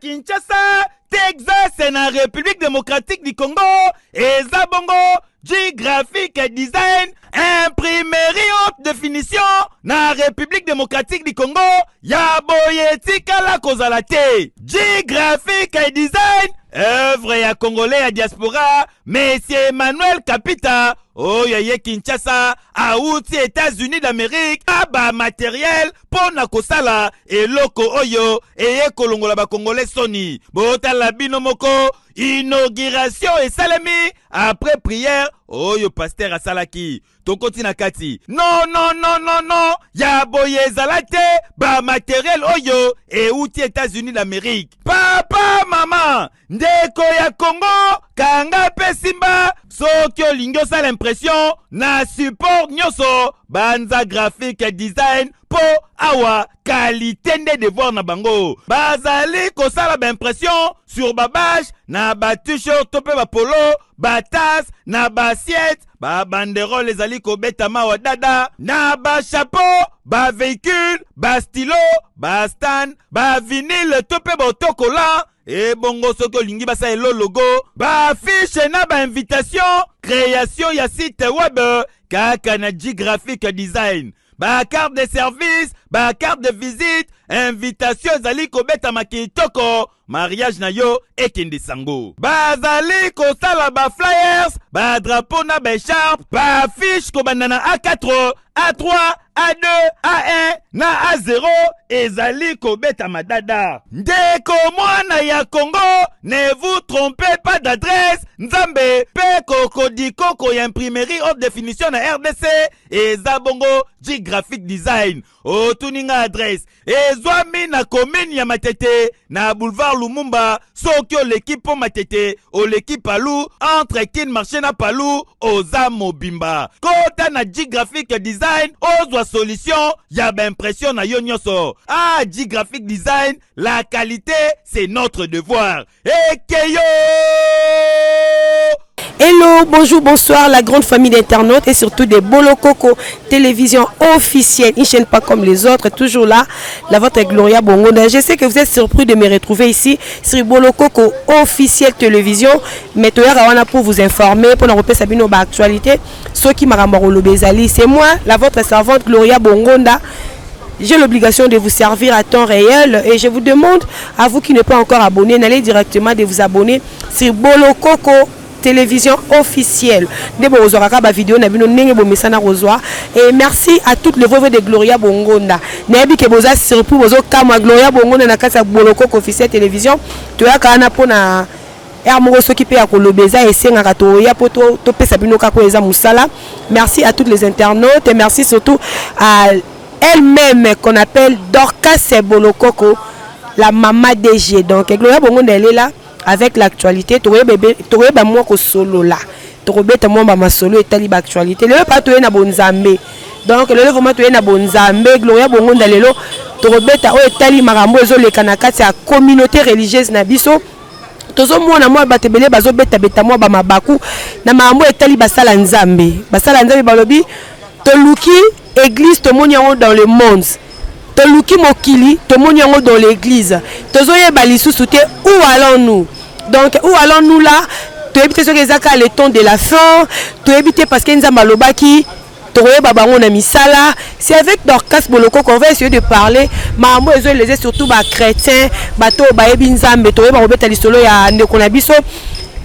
Kinshasa, Texas na République démocratique du Congo, eza bongo graphique et design, imprimerie haute définition na République démocratique du Congo, ya boye tikala kozala te. Graphique et design, œuvre ya congolais ya diaspora, Monsieur Emmanuel Kapita, Oyaye Kinshasa, Aouti États-Unis d'Amérique, Aba matériel, Pona Kosala, et Loko Oyo, et Kolongola ba Congolais Sony. Bota la binomoko, inauguration et salami, après prière, Oyo pasteur à Salaki. Tokoti na kati. Non, ya boye zalate, ba matériel Oyo, et Outi États-Unis d'Amérique. Papa, maman, ndeko ya Congo, kanga pesimba, Sokyo lingyo sa l'impression, na support nyoso, banza graphique et design, po awa, qualité de devoir na bango. Bazali kosala ba impression, sur ba badge, na ba t-shirt tope ba polo, ba tasse, na ba assiette, ba banderole les ali kobeta mawa dada, na ba chapeau, ba véhicule, ba stylo, ba stand, ba vinyle tope ba autocollant, et bongo soko lingi basa elo logo, ba affiche na ba invitation, création ya site web, kaka na graphique design, ba carte de service, ba carte de visite, invitation zali kobeta makitoko, mariage na yo ekende sango. Ba zali kosala ba flyers, ba drapeau na ba écharpe, ba affiche kobanda A4, A3, A2, A1, na A0, ezali kobeta madada. Ndeko mwana ya Congo, ne vous trompez pas d'adresse, Nzambe, pe kokodiko ko ya imprimerie haute définition na RDC, eza bongo graphic design. O tuninga adresse, ezwami na commune ya Matete, na boulevard Lumumba, sokyo l'équipe po Matete, o l'équipe Palou, entre kin marché na Palou, oza mobimba. Kota na graphic design, ozwa solution, ya ba impression na yo nyoso. Ah, graphic design, la qualité, c'est notre devoir. Ekeyo! Hello, bonjour, bonsoir la grande famille d'internautes et surtout des Bolokoko télévision officielle, une chaîne pas comme les autres, toujours là, la vôtre est Gloria Bongonda. Je sais que vous êtes surpris de me retrouver ici sur Bolokoko officielle télévision, mais tout à pour vous informer, pour nous repérer Sabino ba actualité, ceux qui m'arambarolo bezali, c'est moi, la votre servante Gloria Bongonda. J'ai l'obligation de vous servir à temps réel et je vous demande à vous qui n'êtes pas encore abonné, n'allez directement de vous abonner sur Bolokoko télévision officielle. Et merci à toutes les veuves de Gloria Bongonda. Nebi ke boza surpris bozo kama Gloria Bongonda na kasa Bolokoko officielle télévision. Tu as kana pona Ermoro s'occuper à kolobeza et senga to ya poto to pesa bino kako eza musala. Merci à toutes les internautes et merci surtout à elle-même qu'on appelle Dorcas Bolokoko, la maman DG. Donc Gloria Bongonda elle est là avec l'actualité. Tu aurais moi que solo là. Tu aurais moi ma solo et tali actualité. Le pas tu es na bonzambe. Donc le vraiment tu es na bonzambe. Gloria Bongonda lelo. Tu aurais o tali marambo ezo le kanakati ya communauté religieuse na biso. Tozo mona moi batebele bazo beta moi ba mabaku na marambo etali basala nzambe. Basala nzambe balobi to luki église to monyango dans le monde. Toluki mokili, to monyango dans l'église. Tozoye balisusu te, où allons-nous? Donc où allons-nous là? Tu évites ce que le temps de la fin, tu évites parce qu'il y a malobaki, tu babango na misala. C'est avec Dorcas Boloko qu'on va essayer de parler. Maman les surtout ba chrétiens, bato ba ebinzambe, tu ba robeta lisolo ya ndekonabiso.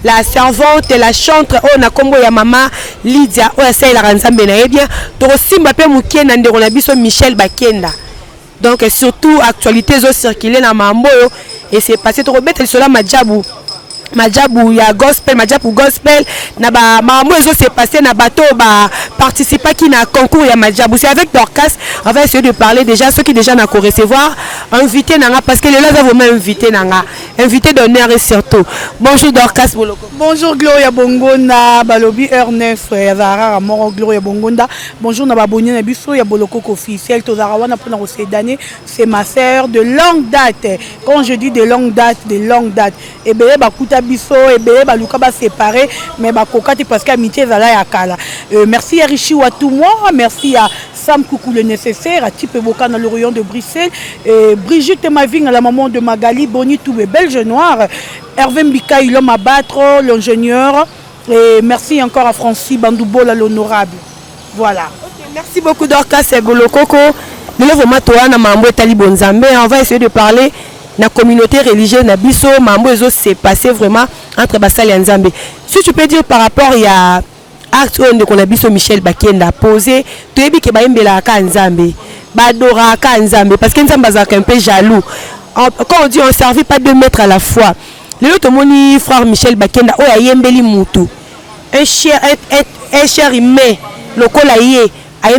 La servante et la chantre on a combo ya mama Lydia o ya sai la ranzambe na ebia. To simba pe mukena ndekonabiso Michel Bakenda. Donc surtout actualité zo circuler na mamboyo et c'est passé trop bête cela Madjabou ya gospel gospel na ba maman zo c'est passé na bateau ba participer qui na concours ya Madjabou. C'est avec Dorcas on va essayer de parler déjà ceux qui déjà n'a qu'à recevoir invité nanga parce que les là va vraiment invité nanga invité d'honneur et surtout bonjour Dorcas Boloko. Bonjour Gloria Bongonda balobi heure 9 ya zara moro Gloria Bongonda. Bonjour na babonye na biso ya Bolokoko officiel to zara wana pour ces années c'est ma sœur de longue date. Quand je dis de longue date et ben ba kuta biso et ben ba luka ba séparé mais ba kokati parce qu'amitié zala ya kala. Merci à Richi Watumwa, merci à Sam Koukou le nécessaire, à Type Boka dans le rayon de Bruxelles, et Brigitte Maving, la maman de Magali, Bonnie Toubé, Belge Noir, Hervé Mbika, l'homme à battre, l'ingénieur, et merci encore à Francis Bandoubola, l'honorable. Voilà. Okay, merci beaucoup Dorcas et Bolokoko. Nous vraiment toi na mambo etali bonzambe, on va essayer de parler na communauté religieuse na biso mambo ezo s'est passé vraiment entre Basali et Nzambe. Si tu peux dire par rapport il y a acte on qu'on a biso Michel Bakenda posé, tu ebi ke ba yembela ka Nzambe, ba dora ka Nzambe parce que Nzambe azaka un peu jaloux. Quand on dit on servit pas 2 mètres à la fois. Le to moni frère Michel Bakenda o ya yembeli mutu. Un cher humain lokola yé parce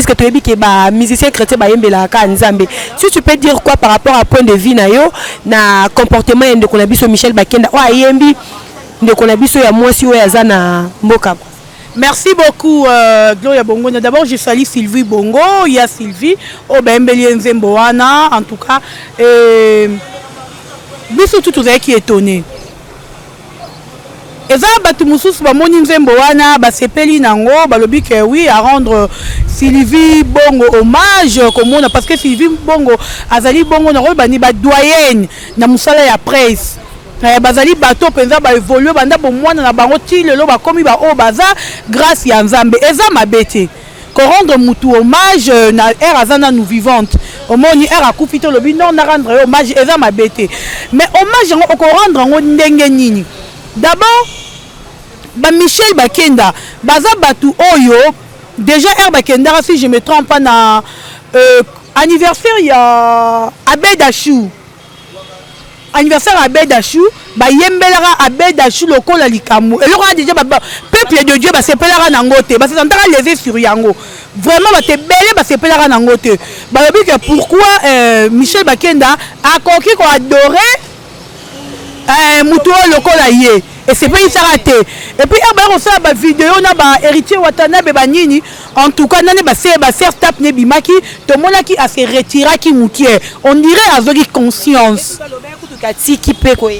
que tu es un musicien chrétien Nzambe. Si tu peux dire quoi par rapport à point de vue na comportement de Konabiso Michel Bakenda ou ayembi de Konabiso ya mwasi ou yazana mboka. Merci beaucoup Gloria Bongo. D'abord je salue Sylvie Bongo, il y a Sylvie au Bembeli Nzemboana en tout cas biso tout qui est étonné. Et ça, batu mususu bamoni nzembo wana basepeli nango balobi que oui à rendre Sylvie Bongo hommage comme on parce que Sylvie Bongo azali Bongo na bani ba doyenne na musala ya presse bazali bato penza ba évoluer banda bo mwana na bango ti lelo ba komi ba o baza grâce ya Nzambe eza mabete ko rendre mutu hommage na ère azana nous vivante omoni ère akufito lobi non na rendre hommage eza mabete mais hommage ngo ko rendre ngo ndenge nini. D'abord, Michel Bakenda, Baza Batu Oyo, déjà Air Bakenda, si je ne me trompe pas, na anniversaire, il y a Abedachou. Anniversaire à Abedachou, Yembelara Abedachou, le col à l'Ikamou. Et là, déjà, peuple de Dieu, c'est Pelara Nangote, c'est en les sur Yango. Vraiment, c'est belle, c'est Pelara Nangote. Pourquoi Michel Bakenda a conquis qu'on adorait Moutou lokola yé et c'est pas il s'arrêté et puis on ça ba vidéo na ba héritier Watanabe banini en tout cas nane ba ser tap ne bimaki to monaki a se retira ki moutier on dirait azoki conscience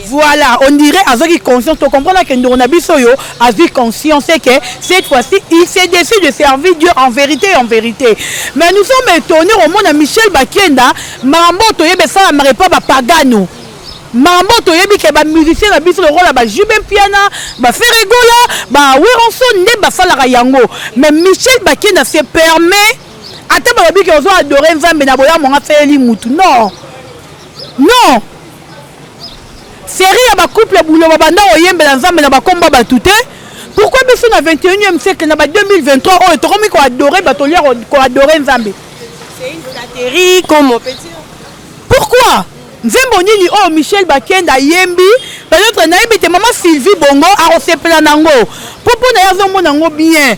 voilà on dirait azoki conscience to comprendre que ndona biso yo azoki conscience que cette fois-ci il s'est décidé de servir Dieu en vérité mais nous sommes étonnés au monde Michel Bakenda mambo to yebe ça n'aurait pas ba pagano mambo to yebi ke ba musicien na biso le rôle ba Jubin Piana ba Ferregola ba Wironson ne ba sala yango mais Michel Bakenda se permet ata ba yebi ke ozo adorer Nzambe na boya monga feli mutu non série ya ba couple bulo ba banda oyembe na Nzambe na ba komba ba touté pourquoi biso na 21e siècle na ba 2023 o to komi ko adorer ba to lire ko adorer Nzambe c'est une flatterie comme on peut dire pourquoi Nzembo nini oh Michel Bakenda yembi peut-être na yebite maman Sylvie Bongo a resepela nango popo na yazo mona ngo bien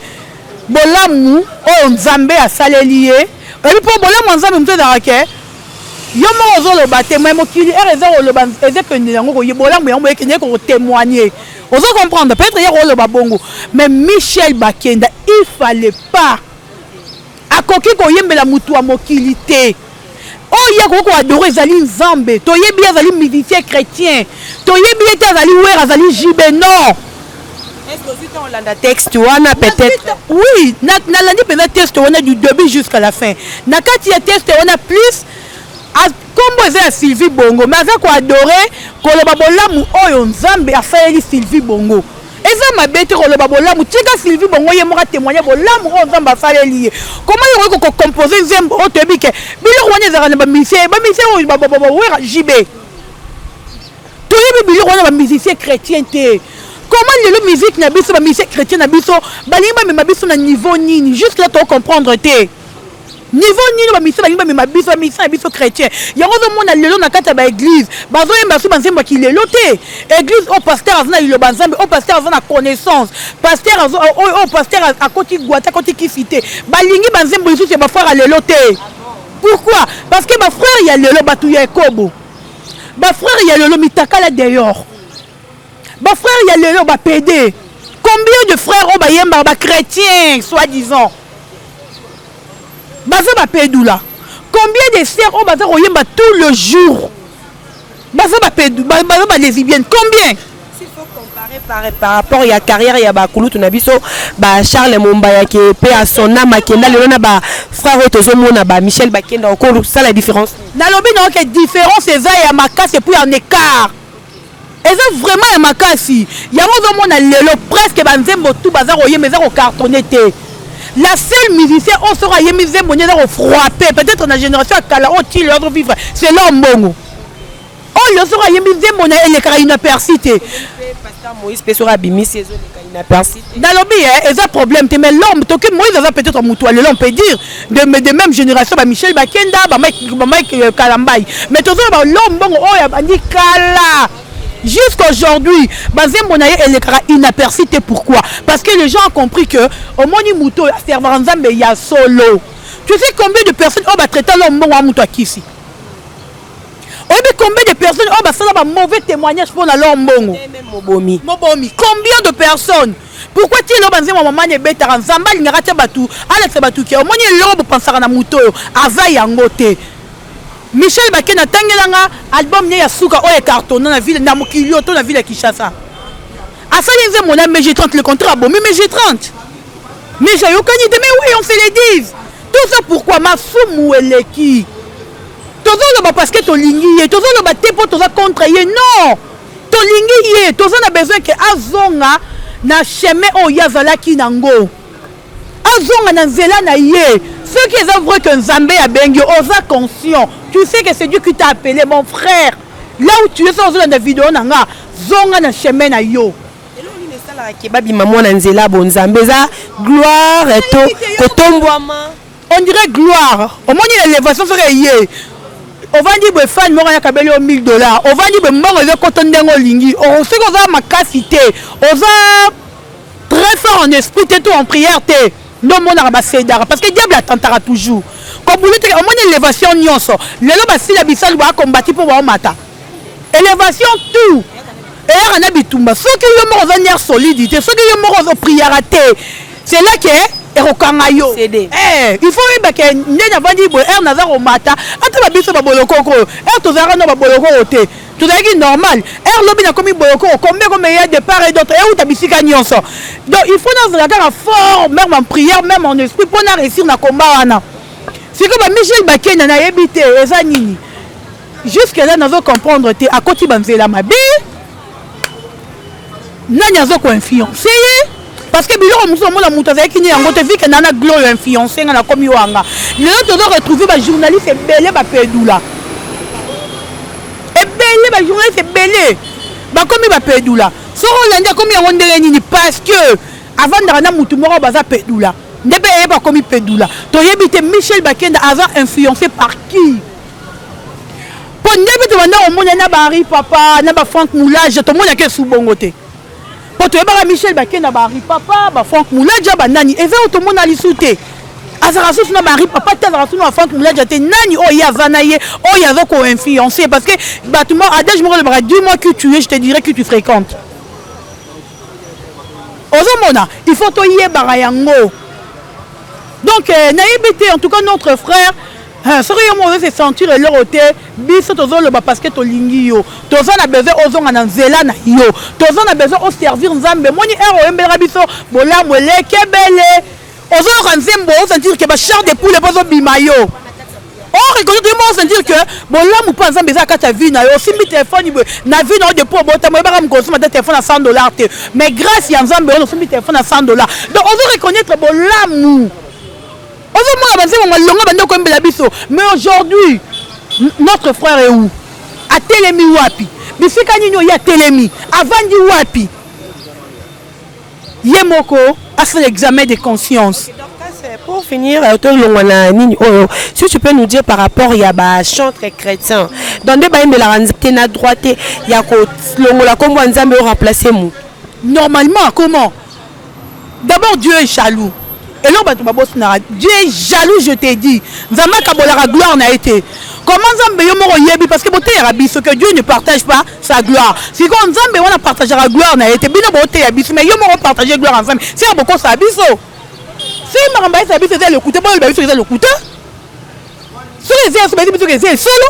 bolamu oh Nzambe a saleli ye et puis bolamu Nzambe mto da rake yo mo ozo lo bate mais mokili ereza lo ban ezepende nango ko bolamu yango ekene ko témoigner ozo comprendre peut-être ya lo babongo mais Michel Bakenda il fallait pas akoki ko yembela mutu a mokili te. Oh, il y a beaucoup adoré Zali Nzambe. Toye bien Zali musicien chrétien. Toye bien Zali Ouera Zali Jibé. Non. Est-ce que vous avez un texte ou on a peut-être? Oui, na landi peut-être texte on a du début jusqu'à la fin. Na quand il y a texte on a plus comme vous avez Sylvie Bongo. Mais ça quoi adoré quand le babolamu oh Nzambe a fait Sylvie Bongo. Et ça m'a bête quand le babolamu tika Sylvie Bongo il m'a témoigné bolamu oh Nzambe a fait lié. Comment il faut composer Nzambe au début que bilo wana ezaka ba musicien ba jibé to yebi bilo wana ba musicien chrétien te comment le musique na biso ba musicien chrétien na biso balinga ba biso na niveau nini juste là to comprendre te niveau nini ba musicien balinga ba biso ba musicien biso chrétien yango zo mona lelo na kata ba église bazo yemba so banzemba ki lelo te église au pasteur azana ilo banzembe au pasteur azana connaissance pasteur azo au pasteur akoti gwata akoti kifite balingi banzembo isu se ba frère lelo te. Pourquoi? Parce que ma frère il y a le batu ya kobo. Ma frère il y a le mitakala dehors. Ma frère il y a le ba PD. Combien de frères ont ba yemba ba chrétiens soi-disant. Baza ba pédou là. Combien de sœurs ont baza yemba tout le jour. Baza ba pédou, baza ba lesbienne. Combien? S'il faut comparer par rapport à la carrière ya ba kulutu na biso ba Charles Mombaya qui pe à son âme Makenda le na ba frère tozo mona ba Michel Bakenda encore ça la différence na lobi non que différence eza ya makasi puis en écart eza vraiment ya makasi ya mozo mona lelo presque banzembo tout bazar oye mais za ko cartonné té la seule musicien on sera yemi zembo nyeza ko frapper peut-être na génération kala o ti l'ordre vivre c'est l'homme oh le sera yemi zembo na ele kara inaperçu té pasteur Moïse pe sera bimi saison de inaperçu dans lobby eza problème té mais l'homme to que Moïse eza peut-être mutual l'homme peut dire de même génération ba Michel Bakenda ba Mike Kalambay mais to ba l'homme bon oh ya bandi kala jusqu'aujourd'hui bazembo na ele kara inaperçu té pourquoi parce que les gens ont compris que au moni muto ya servant nzambe ya solo tu sais combien de personnes oh ba traiter l'homme bon wa muto akisi combien de personnes oh bah ça va mauvais témoignage pour la lombongo mobomi combien de personnes pourquoi tu es là dans maman et bête en zambal ngara batu Alex batu qui au moins lobo pensera na muto ava yangote Michel Bakena tangelanga album ya suka o carton na ville na mokilio to na ville ya Kinshasa asali nze mon mais j'ai 30 le contrat bon mais j'ai 30 mais j'ai aucun idée mais oui on se les dit tout ça pourquoi ma fumu eleki parce que ton ligne tous on va te pour tous contre non ton ligne tous on a besoin que azonga na chemin o yazala kinango azonga na nzela na ye ceux qui ont vrai que Nzambe a bengi osa conscient tu sais que c'est Dieu qui t'a appelé mon frère là où tu es sur la vidéo nanga zonga na chemin na yo kebabi maman na nzela bon Nzambe za gloire to kotombwama on dirait gloire au moins l'élévation serait yé on va dire que fan mora ya kabeli au $1000 on va dire que mbongo ze kotondengo lingi on sait qu'on a ma capacité on va très fort en esprit et tout en prière té non mon araba cédara parce que diable attendra toujours comme vous dites au moins élévation nyonso lelo ba sila bisal ba combattre pour ba mata élévation tout et on a bitumba ceux qui yo mo venir solidité ceux qui yo mo prière té c'est là que il faut que ndena vandi bo er nazar au mata ata ba biso ba boloko ko er to zara no ba boloko ote to zaki normal er lobi na komi boloko combien comme il y a de part et d'autre et où ta bisika nyonso donc il faut dans la cara fort même en prière même en esprit pour na réussir na combat wana c'est comme Michel Bakena na yebité eza nini jusque là nazo comprendre te akoti banzela mabi nani azo ko influencer parce que biloko muso mona muto avec ni yango te vu que nana gloire influencer na komi wanga le to do retrouver ba journaliste belé ba pedula et belé ba journaliste belé ba komi ba pedula so Hollande komi yango ndele nini parce que avant ndana mutu moko baza pedula ndebe e ba komi pedula to yebite Michel Bakenda avant influencé par qui pour ndebe to banda o mona na bari papa na ba Franck Moulage to mona ke subongote tu es Michel Bakena Bari papa ba Franck Moulaja ba nani eza otomona lisute azara sous na Bari papa tazara sous na Franck Moulaja te nani o ya vanaye o ya zo ko influencer parce que bâtiment adège mo le bras dis-moi que tu es je te dirai que tu fréquentes ozomona il faut to yeba yango donc naibité en tout cas notre frère sérieux moi se sentir leur hôté biso tozo le parce que to lingi yo tozo na besoin ozonga na nzela na yo tozo na besoin au servir nzambe moni ero embera biso bola moleke bele ozo ranzembo o sentir que ba char de poule bozo bimayo on reconnaît moi sentir que bola mu pa nzambe za kata vie na yo simbi téléphone na vie na de pour bota mo ba me consommer de téléphone à $100 te mais grâce ya nzambe on simbi téléphone à $100 donc on veut reconnaître bola mu mais aujourd'hui, notre frère est où? À Telemi Wapi. Bisika Nino ya Telemi. Avant du Wapi. Yemoko a fait l'examen de conscience. Pour finir, si tu peux nous dire par rapport à chantre chrétien, dans des bains de la ranzatena droite, il y a comment Nzambe remplacer nous. Normalement, comment? D'abord, Dieu est jaloux. Et là, Dieu est jaloux, je t'ai dit. Nzambe kabola gloire n'a été. Comment Nzambe yomoro yebi parce que boté yabi ce que Dieu ne partage pas sa gloire. Si quand Nzambe on a partagé la gloire n'a été bien boté yabi mais yomoro partager gloire ensemble. C'est beaucoup ça biso. Si maramba ça biso c'est le couteau, bon le biso c'est le couteau. Sur les airs, c'est biso c'est solo.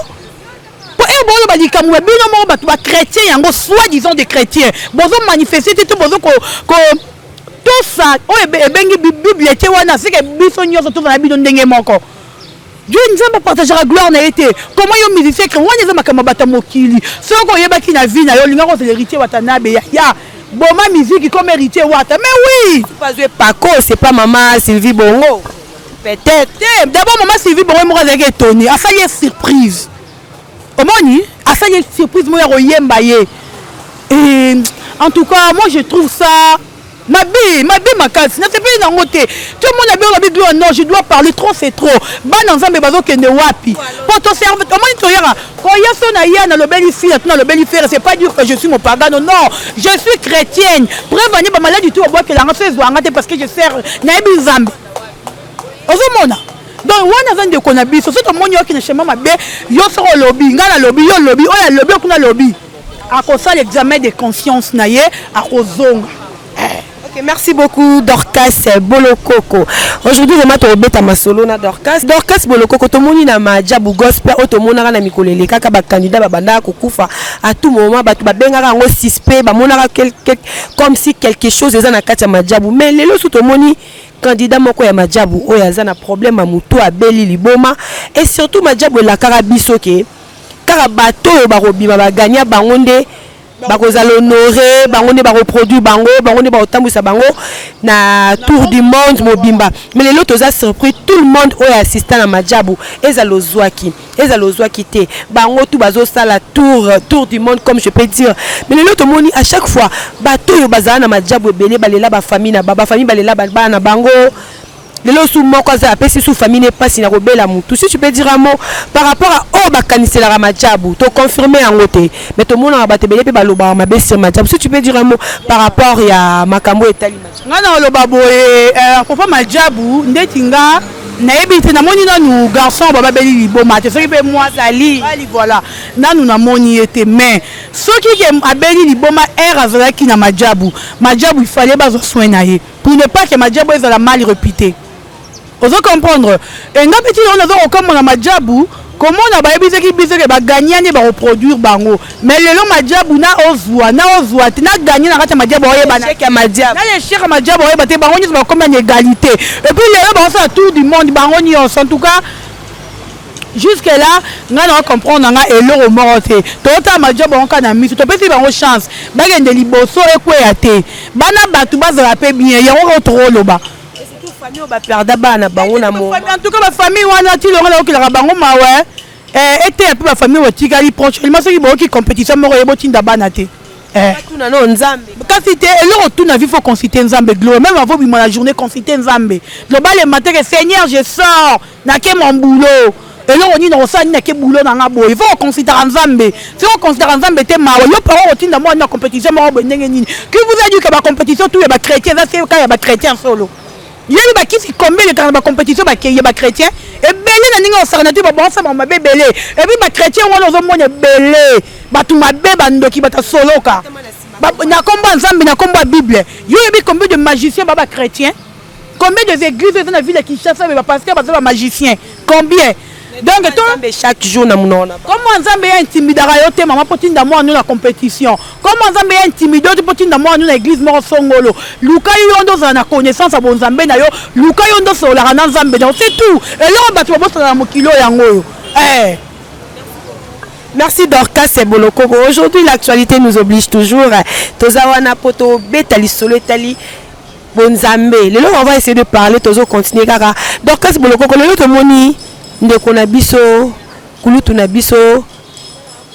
et bon ba dikamu ba bino mo ba ba chrétien yango soit disons des chrétiens bozo manifester tout bozo ko tout ça o ebengi bible ete wana c'est que biso nyoso tout na bino ndenge moko Dieu nous a partagé la gloire n'a été comment yo musicien que wana za makama bata mokili soko yebaki na vie na yo linga ko l'héritier watana be ya boma musique comme héritier wata mais oui pas jouer Paco c'est pas maman Sylvie Bongo peut-être d'abord maman Sylvie Bongo mo ka étonné a failli surprise omoni a failli surprise mo ya royemba ye et en tout cas moi je trouve ça ma casse n'a pas une montée tout le monde a bien dit non je dois parler trop c'est trop ban ensemble bazo kende wapi pour ton cerveau comment il toyera quand il y a son aïe dans le bel ici dans le bel frère c'est pas dire que je suis mon pagano non je suis chrétienne prévenir ba maladie tout bois que la race est parce que je sers naïbi zambe ozomona donc wana zande kona biso c'est tout monde qui ne chema mabe yo so lobby ngala lobby yo lobby o ya lobby kuna lobby à cause ça l'examen de conscience naie à kozonga. Okay, merci beaucoup Dorcas Bolokoko. Aujourd'hui je m'attends au beta masolo na Dorcas Bolokoko to moni na majabu gospel o to monaka na mikolele kaka ba candidat ba banda ko kufa à tout moment ba to ba bengaka ngo suspect ba monaka comme si quelque chose eza na kati ya majabu mais lelo so to moni candidat moko ya majabu o ya za na problème a mutu abeli liboma et surtout majabu la karabiso ke kaka bato ba robima ba gagner bango nde bakoza l'honorer bango ne ba reproduire bango ne ba otambisa bango na tour du monde mobimba mais les autres ont surpris tout le monde au assistant à majabu ezalozwaki te bango tout bazo sala tour du monde comme je peux dire mais les autres moni à chaque fois bato yo bazana na majabu belé balela ba famille na ba famille balela ba na bango lelo sous moko za apesi sous famille n'est pas sina robela mutu si tu peux dire un mot par rapport à oh bakanisela la majabu to confirmer en côté mais to mona ba tebele pe baloba ma besi majabu si tu peux dire un mot par rapport ya makambo etali ngana loba boye papa majabu ndetinga nayebi te namoni nanu garçon baba beli liboma te soki pe moi zali voilà nanu namoni ete mais soki ke abeli liboma azalaki na majabu il fallait bazo soin na ye pour ne pas que majabu ezala mal réputé. Vous comprendre et nga petit on a comme na majabu comment on a bayebi ki biso ke ba gagner ne ba reproduire bango mais lelo majabu na ozwa na gagner na kata majabu oyeba na cheka majabu na les cheka majabu oyeba te bango ni ba comme une égalité et puis lelo ba ça tout du monde bango ni en tout cas jusque là nga na comprendre nga eloro morote tota majabu on kana miso to pesi bango chance ba gende liboso ekweya te bana batu bazala pe bien yango trop loba famille ba perda bana bango na mo en tout cas ma famille wana ti longa la okila bango mawe était un peu ma famille otikali prochainement ceux qui bo ki compétition moko yebo tinda bana te tuna no nzambe kasi te eloro tuna vie faut consulter nzambe gloire même avant bi la journée consulter nzambe global le matin que Seigneur je sors na ke mon boulot eloro ni na osani na ke boulot na ngabo il faut consulter nzambe si on considère nzambe te mawe yo paro otinda mo na compétition moko ndenge nini que vous a dit que ba compétition tout ba chrétien ça c'est quand il y a ba chrétien solo il y a des qui combien de temps la compétition ba qu'il y a ba chrétien et belé na ninga osarnati ba bon ça ma belé et puis ba chrétien wana ozo mona belé ba tu ma beba ndoki ba ta soloka ba na komba nzambe na komba bible yo yebi combien de magiciens ba chrétien combien de églises dans la ville qui chassent ba pasteur ba magicien combien donc chaque jour na munona comment nzambe ya intimidara yo te mama potinda mo anu na compétition comment nzambe ya intimido te potinda mo anu na église mo songolo luka yo ndo za na connaissance bon nzambe na yo luka yo ndo so la na nzambe donc c'est tout et là on va tout bossa na mokilo yango yo Merci Dorcas Bolokoko. Aujourd'hui l'actualité nous oblige toujours tozawana poto betali solo tali bonzambe lelo on va essayer de parler tozo continuer kaka Dorcas Bolokoko lelo to moni ndeko na biso kulutu na biso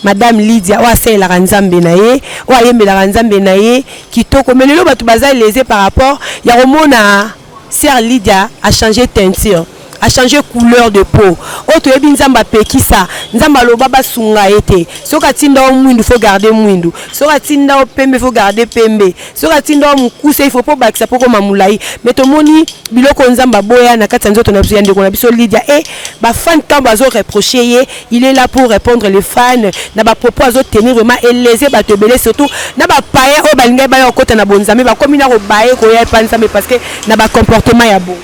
madame Lydia wa sela nzambe na ye wa yembela nzambe na ye kitoko melelo batu baza lésé par rapport ya romona sœur Lydia a changé teinture a changé couleur de peau auto yebi nzamba pekisa nzamba loba basunga ete soka tinda mwindu faut garder mwindu soka tinda pembe faut garder pembe soka tinda mukuse il faut pas bakisa poko mamulai mais to moni biloko nzamba boya na kati nzoto na biso ya ndeko na biso Lydia et ba fan quand bazo reprocher ye il est là pour répondre les fans na ba propos azo tenir vraiment et léser ba tebele surtout na ba paye o balinga ba yo kota na bonzambe ba komina ko baye ko ya panzambe parce que na ba comportement ya bon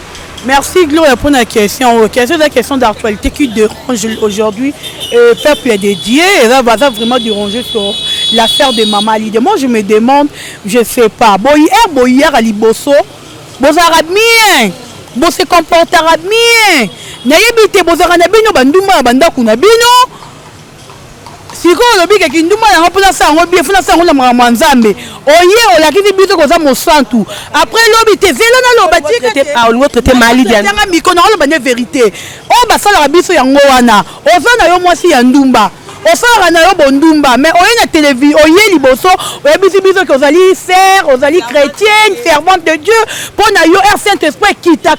Merci Gloria pour la question. C'est la question d'actualité qui dérange aujourd'hui. Le peuple est dédié et là va vraiment déranger sur l'affaire de Maman Lydia. Moi je me demande, je ne sais pas. Boyer à Liboso, vous arabes bien, vous se comportez bien. N'ayez pas de bino banduma banda kuna bino. Siko lobi ke kinduma yango pona sango bien funa sango na mwanzambe oye olakiti biso koza mosantu après lobi te zela na loba tika on traité Maman Lydia nga mikono loba ne vérité o basala biso yango wana ozana yo mwasi ya ndumba osala na yo bondumba mais oye na télévision oye liboso oye biso que ozali sœur ozali chrétienne servante de Dieu pona yo Saint-Esprit kita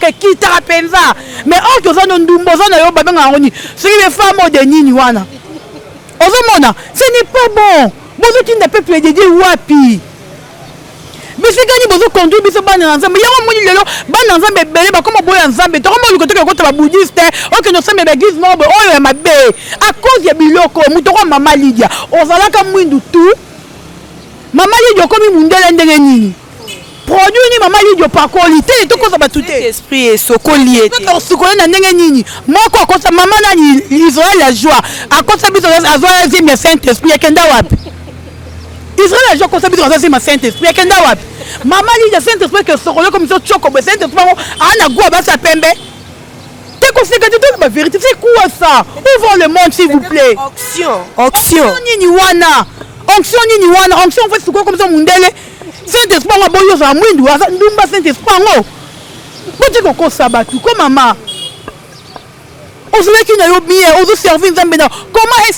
penza mais o que ozana ndumba ozana yo babenga ngoni soki be femme de nini wana Ozomona, ce n'est pas bon. Bozo qui ne peut plus dédier wapi. Bisikani bozo conduire biso bana ensemble. Yango moni lelo bana ensemble belé ba comme boya ensemble. To comme le côté ko ba bouddhiste, o que nous sommes l'église noble, o ya mabe. À cause ya biloko, mutoko Maman Lydia. Ozala ka mwindu tout. Maman Lydia comme mundele ndenge nini. Produit ni Maman Lydia pa qualité to ko ba tout esprit et sokolié. To sokolié na ndenge nini. Moko ko sa maman na Israël la joie. A cause ça biso azoa zime Saint-Esprit yakenda wapi. Israël la joie ko sa biso azoa zime Saint-Esprit yakenda wapi. Maman Lydia Saint-Esprit que sokolié comme ça choko be Saint-Esprit ana gwa ba sa pembe. T'es conséquent de la vérité. C'est quoi ça? Ouvrons le monde s'il vous plaît. Onction ni wana. Onction ni wana. Onction fait ce comme ça mundele. Saint-Esprit nga boyo za mwindu aza ndumba Saint-Esprit ngo. Bote ko sabatu ko maman. Ozele ki na yo bien, ozo servir nzambe na. Comment une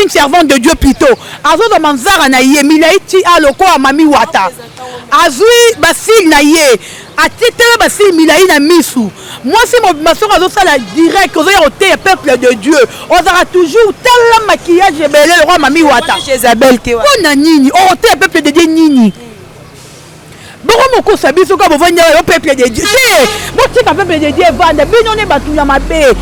servante de Dieu plutôt. Azo za manzara na ye milaiti aloko mami wata. Azui basil na ye. Atitele basil milai na misu. Moi si mon mason azo sala direct ozo yote peuple de Dieu. Ozara toujours tel maquillage belé le roi mami wata. Isabelle te. Kona nini? Ote peuple de Dieu nini? Boko moko sabi soka bo vanya yo peuple de Dieu. Bo tika peuple de Dieu vanda bino ne batu ya mabe.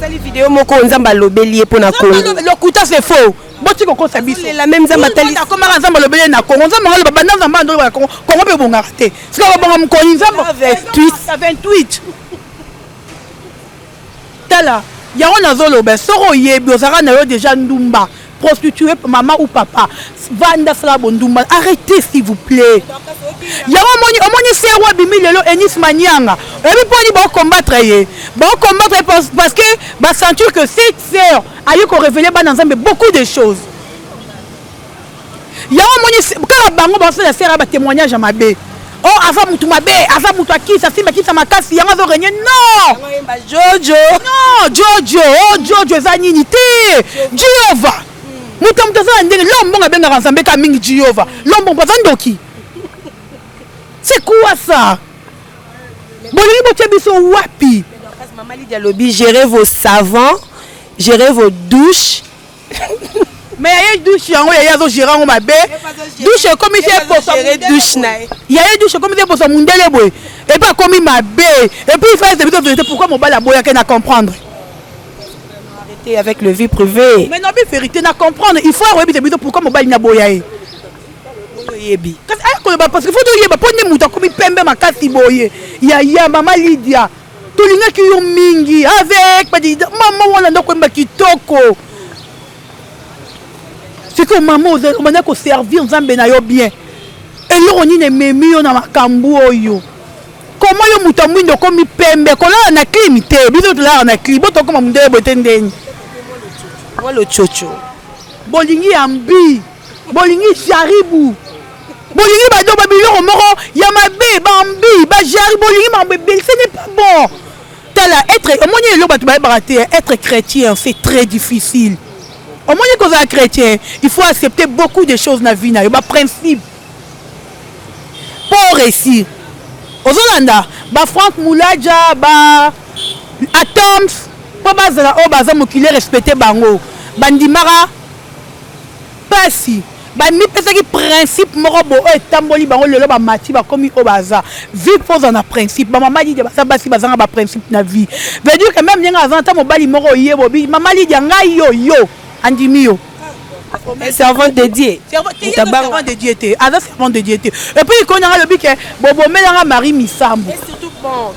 Sali vidéo moko nzamba lobeli pour na Congo. Le kuta c'est faux. Bo tika ko sabi c'est la même nzamba tali. Na koma nzamba lobeli na Congo. Nzamba ngalo banda nzamba ndo Congo. Congo be bonga te. Sika bonga mkoni nzamba 28. Tala. Yawo nazolo be soro yebi ozara na yo déjà ndumba. Prostituée maman ou papa. Vanda sala bondumba. Arrêtez s'il vous plaît. Yawo moni serwa bimi lelo Enis Manianga. Et puis pour combattre ye. Bon combattre parce que ba sentir que cette sœur a eu qu'on révéler ba ensemble beaucoup de choses. Yawo moni quand bango ba la sœur ba témoignage à mabe. Oh ava mutu mabe, ava mutu akisa simba kisa makasi yanga zo renye non. Jojo. Non, Jojo, oh Jojo zanini te. Jehovah. Mutu za ndenge lombo ngabenga ensemble ka mingi Jehovah. Lombo bazandoki. C'est quoi ça? Wapi? Maman Lydia Lobi, gérez vos savons, gérez vos douches. Mais il y a une douche, il y a une gérant au mabé. Douche comme il est pour gérer douche. Il y a une douche comme il est pour son mundele boy. Et pas comme il mabé. Et puis il fait des vidéos pourquoi mon bal à boya qu'elle n'a comprendre. Arrêtez avec le vie privée. Mais non, mais vérité n'a comprendre. Il faut arrêter des vidéos pourquoi mon bal n'a boya. Parce qu'il faut dire que pour nous comme pembe makasi boye ya Maman Lydia tolinga ki yo mingi avec maman wana ndoko mba kitoko c'est que maman on a ko servir nzambe na yo bien et yo ni ne memi yo na makambu oyo comment yo muta mwindo comme pembe kola na climité biso tola na clip to comme mundele botendeni moi le chocho bolingi ambi bolingi jaribu bolingi bado babilo moko ya mabe bambi ba jari bolingi mabe ce n'est pas bon. Tala être omoni lo batu ba baraté être chrétien c'est très difficile. Omoni ko za chrétien, il faut accepter beaucoup de choses na vie na yo ba principe. Pour réussir. Ozolanda ba Franck Moulaja ba Atoms po bazala o baza mokile respecter bango. Bandimara pasi ba mi pesa ki principe moko bo e tamboli bango lelo ba mati ba komi o baza vie pose na principe ba Maman Lydia ba basi bazanga ba principe na vie veut dire que même nyenga azanta mobali moko yebo bi Maman Lydia ngai yo andimi yo servant dédié servant dédié te aza servant dédié te et puis il connaît le bi que bobo melanga Marie Misambo et surtout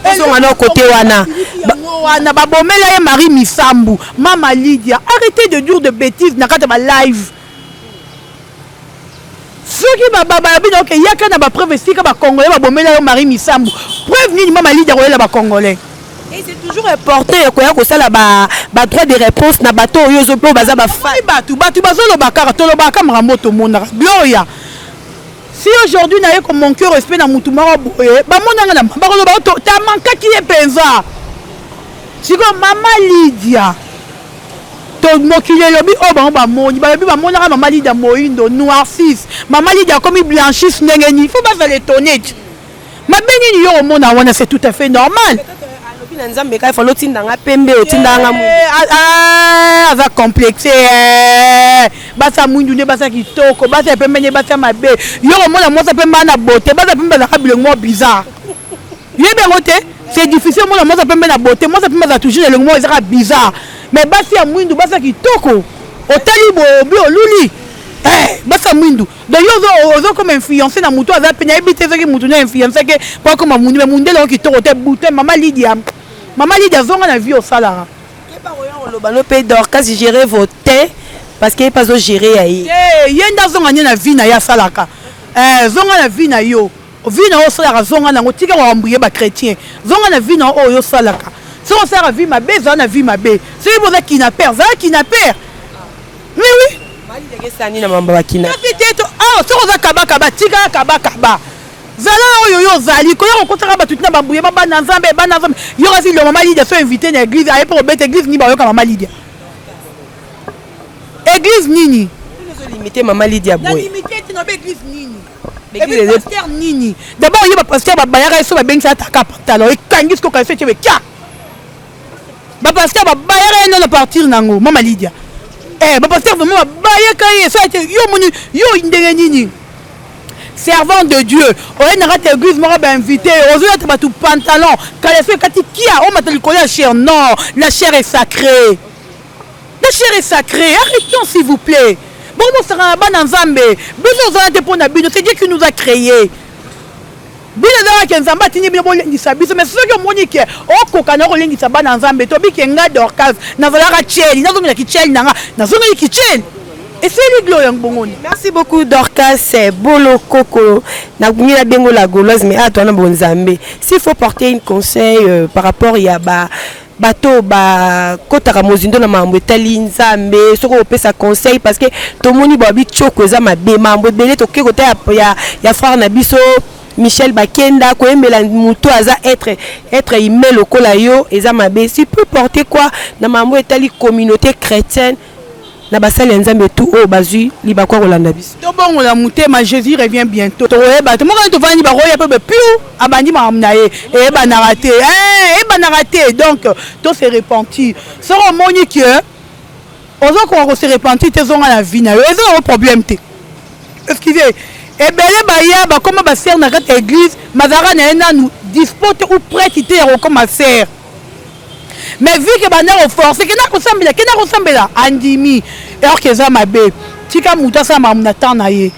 tozonga côté wana wana babomela ye Marie Misambu Mama Lydia arrêtez de dire de bêtises na kata ba live soki bababino ke yaka na ba preuve sika ba congolais babomela yo Marie Misambu preuve nini Mama Lydia royela ba congolais. Et c'est toujours important que ça là ba droit de réponse na bato yo zo po baza ba fa batu bazolo bakara tolo bakara moto mona Gloria. Si aujourd'hui na comme mon cœur respect na mutu mara boye ba monanga na bakolo ba to ta manka ki e penza. Siko Mama Lydia to mokile lobi o ba moni ba lobi ba monaka Mama Lydia moindo noircis Mama Lydia comme blanchisse ndengeni faut pas l'étonner. Ma benini yo mona wana c'est tout à fait normal. Nzambe ka falo tindanga pembe otindanga mu aza complexé basa mundu ne basa kitoko basa pembe ne basa mabe yo mona mosa pembe na beauté basa pembe za kabilengo bizarre yebe ngote c'est difficile mona mosa pembe na beauté mosa pembe za toujours le ngomo ezaka bizarre mais basa mundu basa kitoko otali bo luli basa mundu donc yo zo comme influencer na mutu aza penya ebite soki mutu na influencer ke pas comme mundu mais mundu lo kitoko te bouté Mama Lydia zonga na vie au salaire. Lobano pe Dorcas gérer vos thés parce que pas au gérer ayi. Yenda zonga na vie na ya salaka. Zonga na vie na yo. Vie na o salaire zonga na ngotika wa ambuye ba chrétien. Zonga na vie na o yo salaka. Si on sert à vie ma bé, zonga na vie ma bé. Si vous êtes qui n'a peur, mais oui. Mali de sani na mamba kina. Si on a kaba tika kaba. Zala oyo zali ko yo kotaka batu tina bambuye bana nzambe yo kasi le Mama Lydia so invité na église aye pour bête église ni ba yo ka Mama Lydia église nini nous limiter Mama Lydia boy limiter tina ba église nini église pasteur nini d'abord yo ba pasteur ba bayaka so ba bengisa ataka pantalon e kangis ko ka se tebe kya ba pasteur ba bayaka no na partir nango Mama Lydia ba pasteur vraiment ba bayaka ye so yo moni yo ndenge nini servant de Dieu, on a raté l'église, on m'a invité, on a battu pantalon, quand les filles katia, on m'a dit la chair, non, la chair est sacrée. La chair est sacrée, arrêtons s'il vous plaît. Bon, on sera en bas en Zambé, besoin de pour Nabino, c'est Dieu qui nous a créés. Bien que Nzamba tini bien bon l'engisabiso, mais ceux qui ont moniqué, oh kokana ko l'engisaba dans Zambé, tobi qui nga Dorcas, na valara cheli, na zonga ki cheli na zonga ki cheli. Et c'est les gloires en merci beaucoup Dorcas, c'est Bolo Coco. Na la bengo la gauloise mais à toi na bon Zambé. S'il faut porter un conseil par rapport ya bateau kota mozindo na mambo etali Nzambe, soko opesa conseil parce que to moni babi choko za mabe mambo belé to kekota ya frère na biso Michel Bakenda ko emela muto aza être email lokola yo eza mabe. Si peut porter quoi na mambo etali communauté chrétienne na basali Nzambe tout o bazui libakwa kolanda biso to bongo la mutema Jésus revient bientôt to eba to moko to vani ba roya pe piu abandi mamnaye e ba na raté donc to se repentir so moni que ozo ko se repentir te zonga la vie na yo ezo problème te excusez et belé baya ba comme ba sœur na kata église mazara na ena nous dispote ou prêtre te comme ma sœur. Mais vu que bana forcé que na kosambela andimi alors que ça mabe tika muta sa mamuna tanaye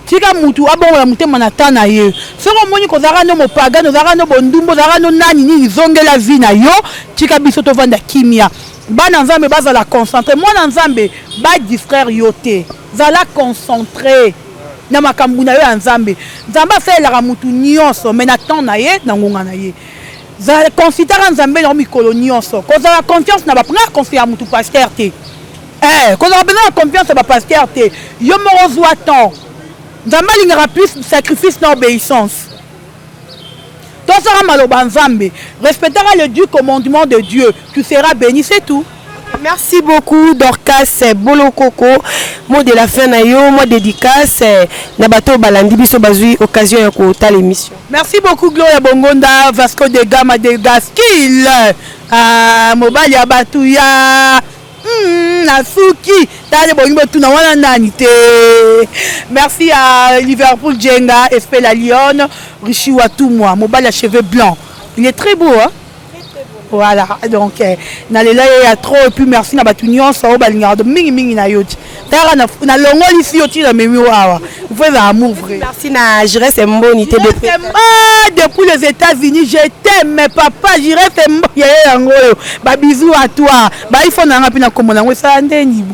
tika mutu abonga mutema na tanaye soko moni ko zara no mopagano zara no bondumbo zara no nani ni zongela vie na yo tika biso to vanda kimia bana nzambe baza la concentrer moi na nzambe ba distraire yote zala concentrer na makambu na yo nzambe nzamba fait la mutu nyonso mais na tanaye na ngonga na ye za considérer Nzambe na mikolo nyonso ko za confiance na ba prendre confiance à mutu pasteur te ko za besoin confiance ba pasteur te yo mo zwa temps Nzambe lingara plus sacrifice na obéissance to sera maloba Nzambe respectera le Dieu commandement de Dieu tu seras béni c'est tout. Merci beaucoup Dorcas Bolo Coco. Mot de la fin na yo, mot dédicace na bato balandi biso bazui occasion ya ko ta l'émission. Merci beaucoup Gloria Bongonda Vasco de Gama de Gaskil. Mobali ya batu ya Nasuki tale bongo tuna wana nani te. Merci à Liverpool Jenga, Espela Lyon, Richi Watumwa, mobali à cheveux blancs. Il est très beau hein. Voilà, donc nalela ya trop et puis merci na batu nyonso o balingaka mingi na yoti. Tara na longoli ici yoti na memi awa. Vous faites amour vrai. Merci na J'irai c'est mboni te depuis les États-Unis, je t'aime papa, j'irai c'est mboni yango. Ba bisous à toi. Ba il faut na ngapina komona ngo ça ndeni.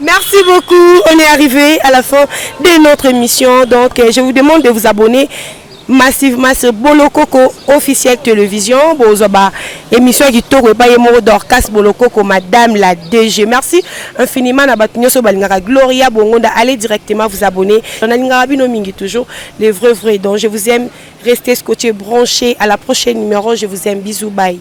Merci beaucoup. On est arrivé à la fin de notre émission. Donc, je vous demande de vous abonner massivement sur Bolokoko officiel télévision. Émission qui tourne pas Dorcas Bolokoko, Madame la DG. Merci infiniment à Batunyoso Balingara Gloria Bongonda. Allez directement vous abonner. On a l'ingabino mingi toujours les vrais. Donc, je vous aime. Restez scotchés, branchés. À la prochaine numéro. Je vous aime. Bisous. Bye.